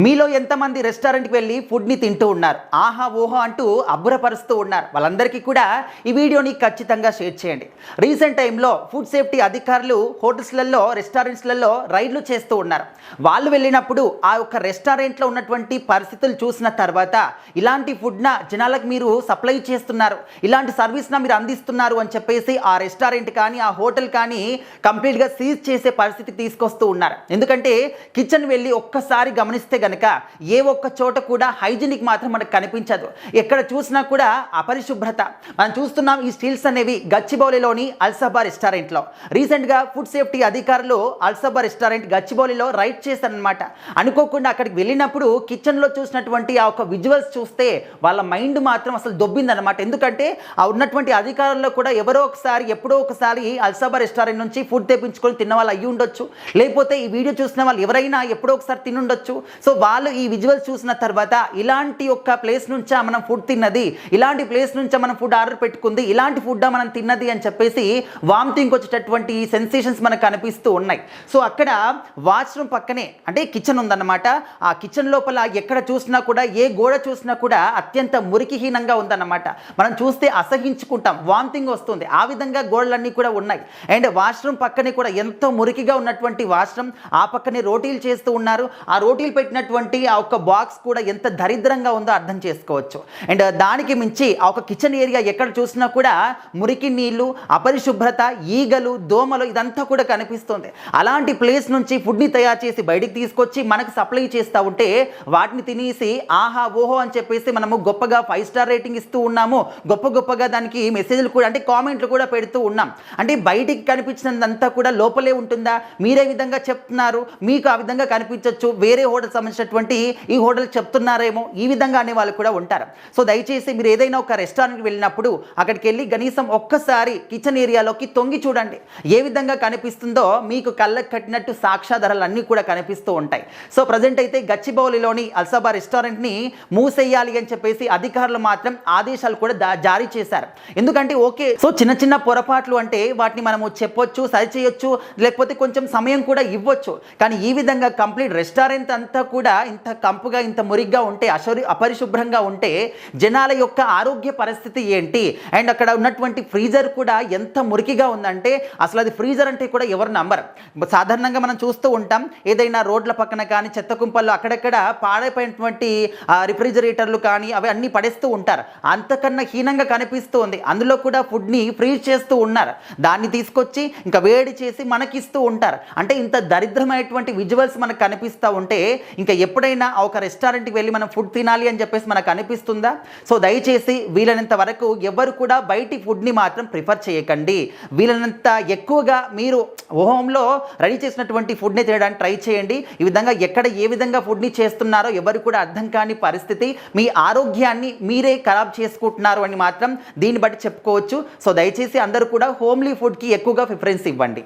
మీలో ఎంతమంది రెస్టారెంట్కి వెళ్ళి ఫుడ్ని తింటూ ఉన్నారు, ఆహా ఓహో అంటూ అబ్బురపరుస్తూ ఉన్నారు? వాళ్ళందరికీ కూడా ఈ వీడియోని ఖచ్చితంగా షేర్ చేయండి. రీసెంట్ టైంలో ఫుడ్ సేఫ్టీ అధికారులు హోటల్స్లలో రెస్టారెంట్స్లలో రైడ్లు చేస్తూ ఉన్నారు. వాళ్ళు వెళ్ళినప్పుడు ఆ యొక్క రెస్టారెంట్లో ఉన్నటువంటి పరిస్థితులు చూసిన తర్వాత ఇలాంటి ఫుడ్న జనాలకు మీరు సప్లై చేస్తున్నారు, ఇలాంటి సర్వీస్న మీరు అందిస్తున్నారు అని చెప్పేసి ఆ రెస్టారెంట్ కానీ ఆ హోటల్ కానీ కంప్లీట్గా సీజ్ చేసే పరిస్థితి తీసుకొస్తూ ఉన్నారు. ఎందుకంటే కిచెన్ వెళ్ళి ఒక్కసారి గమనిస్తే కనుక ఏ ఒక్క చోట కూడా హైజీనిక్ మాత్రం మనకు కనిపించదు. ఎక్కడ చూసినా కూడా అపరిశుభ్రత మనం చూస్తున్నాం. ఈ స్టీల్స్ అనేవి గచ్చిబౌలిలోని అల్సబా రెస్టారెంట్లో రీసెంట్గా ఫుడ్ సేఫ్టీ అధికారులు అల్సబా రెస్టారెంట్ గచ్చిబౌలిలో రైడ్ చేశారనమాట. అనుకోకుండా అక్కడికి వెళ్ళినప్పుడు కిచెన్లో చూసినటువంటి ఆ ఒక విజువల్స్ చూస్తే వాళ్ళ మైండ్ మాత్రం అసలు దొబ్బిందనమాట. ఎందుకంటే ఆ ఉన్నటువంటి అధికారుల్లో కూడా ఎవరో ఒకసారి ఎప్పుడో ఒకసారి అల్సబా రెస్టారెంట్ నుంచి ఫుడ్ తెప్పించుకొని తిన్న వాళ్ళు అయ్యి ఉండొచ్చు, లేకపోతే ఈ వీడియో చూసిన వాళ్ళు ఎవరైనా ఎప్పుడో ఒకసారి తినుండొచ్చు. సో వాళ్ళు ఈ విజువల్స్ చూసిన తర్వాత ఇలాంటి ఒక్క ప్లేస్ నుంచా మనం ఫుడ్ తిన్నది, ఇలాంటి ప్లేస్ నుంచా మనం ఫుడ్ ఆర్డర్ పెట్టుకుంది, ఇలాంటి ఫుడ్ మనం తిన్నది అని చెప్పేసి వామిటింగ్ వచ్చేటటువంటి సెన్సేషన్స్ మనకు కనిపిస్తూ ఉన్నాయి. సో అక్కడ వాష్రూమ్ పక్కనే అంటే కిచెన్ ఉందన్నమాట. ఆ కిచెన్ లోపల ఎక్కడ చూసినా కూడా ఏ గోడ చూసినా కూడా అత్యంత మురికిహీనంగా ఉందన్నమాట. మనం చూస్తే అసహించుకుంటాం, వామిటింగ్ వస్తుంది. ఆ విధంగా గోడలన్నీ కూడా ఉన్నాయి. అండ్ వాష్రూమ్ పక్కనే కూడా ఎంతో మురికిగా ఉన్నటువంటి వాష్రూమ్, ఆ పక్కనే రోటీలు చేస్తూ ఉన్నారు. ఆ రోటీలు పెట్టినటువంటి ఆ ఒక్క బాక్స్ కూడా ఎంత దరిద్రంగా ఉందో అర్థం చేసుకోవచ్చు. అండ్ దానికి మించి ఆ ఒక కిచెన్ ఏరియా ఎక్కడ చూసినా కూడా మురికి నీళ్లు, అపరిశుభ్రత, ఈగలు, దోమలు ఇదంతా కూడా కనిపిస్తుంది. అలాంటి ప్లేస్ నుంచి ఫుడ్ని తయారు చేసి బయటికి తీసుకొచ్చి మనకు సప్లై చేస్తూ ఉంటే వాటిని తినేసి ఆహా ఓహో అని చెప్పేసి మనము గొప్పగా 5 స్టార్ రేటింగ్ ఇస్తూ ఉన్నాము, గొప్పగా దానికి మెసేజ్లు కూడా అంటే కామెంట్లు కూడా పెడుతూ ఉన్నాం. అంటే బయటికి కనిపించినంతా కూడా లోపలే ఉంటుందా? మీరే విధంగా చెప్తున్నారు, మీకు ఆ విధంగా కనిపించవచ్చు, వేరే హోటల్ సంబంధించినటువంటి ఈ హోటల్ చెప్తున్నారేమో, ఈ విధంగా అనే వాళ్ళు కూడా ఉంటారు. సో దయచేసి మీరు ఏదైనా ఒక రెస్టారెంట్కి వెళ్ళినప్పుడు అక్కడికి వెళ్ళి కనీసం ఒక్కసారి కిచెన్ ఏరియాలోకి తొంగి చూడండి. ఏ విధంగా కనిపిస్తుందో మీకు కళ్ళకు కట్టినట్టు సాక్ష్యాధారాలు అన్నీ కూడా కనిపిస్తూ ఉంటాయి. సో ప్రజెంట్ అయితే గచ్చిబౌలిలోని అల్సబా రెస్టారెంట్ని మూసేయాలి అని చెప్పేసి అధికారులు మాత్రం ఆదేశాలు కూడా జారీ చేశారు. ఎందుకంటే ఓకే, సో చిన్న పొరపాట్లు అంటే వాటిని మనము చెప్పొచ్చు, సరిచేయొచ్చు, లేకపోతే కొంచెం సమయం కూడా ఇవ్వచ్చు. కానీ ఈ విధంగా కంప్లీట్ రెస్టారెంట్ అంతా కూడా ఇంత కంపుగా ఇంత మురిగ్గా ఉంటే, అపరిశుభ్రంగా ఉంటే జనాల యొక్క ఆరోగ్య పరిస్థితి ఏంటి? అండ్ అక్కడ ఉన్నటువంటి ఫ్రీజర్ కూడా ఎంత మురికిగా ఉందంటే అసలు అది ఫ్రీజర్ అంటే కూడా ఎవరు నమ్మరు. సాధారణంగా మనం చూస్తూ ఉంటాం, ఏదైనా రోడ్ల పక్కన కానీ చెత్త కుంపల్లో అక్కడక్కడ పాడైపోయినటువంటి రిఫ్రిజిరేటర్లు కానీ అవి అన్నీ పడేస్తూ ఉంటారు. అంతకన్నా హీనంగా కనిపిస్తూ ఉంది. అందులో కూడా ఫుడ్ని ఫ్రీజ్ చేస్తూ ఉన్నారు. దాన్ని తీసుకొచ్చి ఇంకా వేడి చేసి మనకిస్తూ ఉంటారు. అంటే ఇంత దరిద్రమైనటువంటి విజువల్స్ మనకు కనిపిస్తూ ఉంటే ఇంకా ఎప్పుడైనా ఒక రెస్టారెంట్కి వెళ్ళి మనం ఫుడ్ తినాలి అని చెప్పేసి మనకు అనిపిస్తుందా? సో దయచేసి వీలైనంత వరకు ఎవరు కూడా బయటి ఫుడ్ని మాత్రం ప్రిఫర్ చేయకండి. వీలైనంత ఎక్కువగా మీరు హోమ్లో రెడీ చేసినటువంటి ఫుడ్ని తినడానికి ట్రై చేయండి. ఈ విధంగా ఎక్కడ ఏ విధంగా ఫుడ్ని చేస్తున్నారో ఎవరు కూడా అర్థం కాని పరిస్థితి. మీ ఆరోగ్యాన్ని మీరే ఖరాబ్ చేసుకుంటున్నారు అని మాత్రం దీన్ని బట్టి చెప్పుకోవచ్చు. సో దయచేసి అందరూ కూడా హోమ్లీ ఫుడ్కి ఎక్కువగా ప్రిఫరెన్స్ ఇవ్వండి.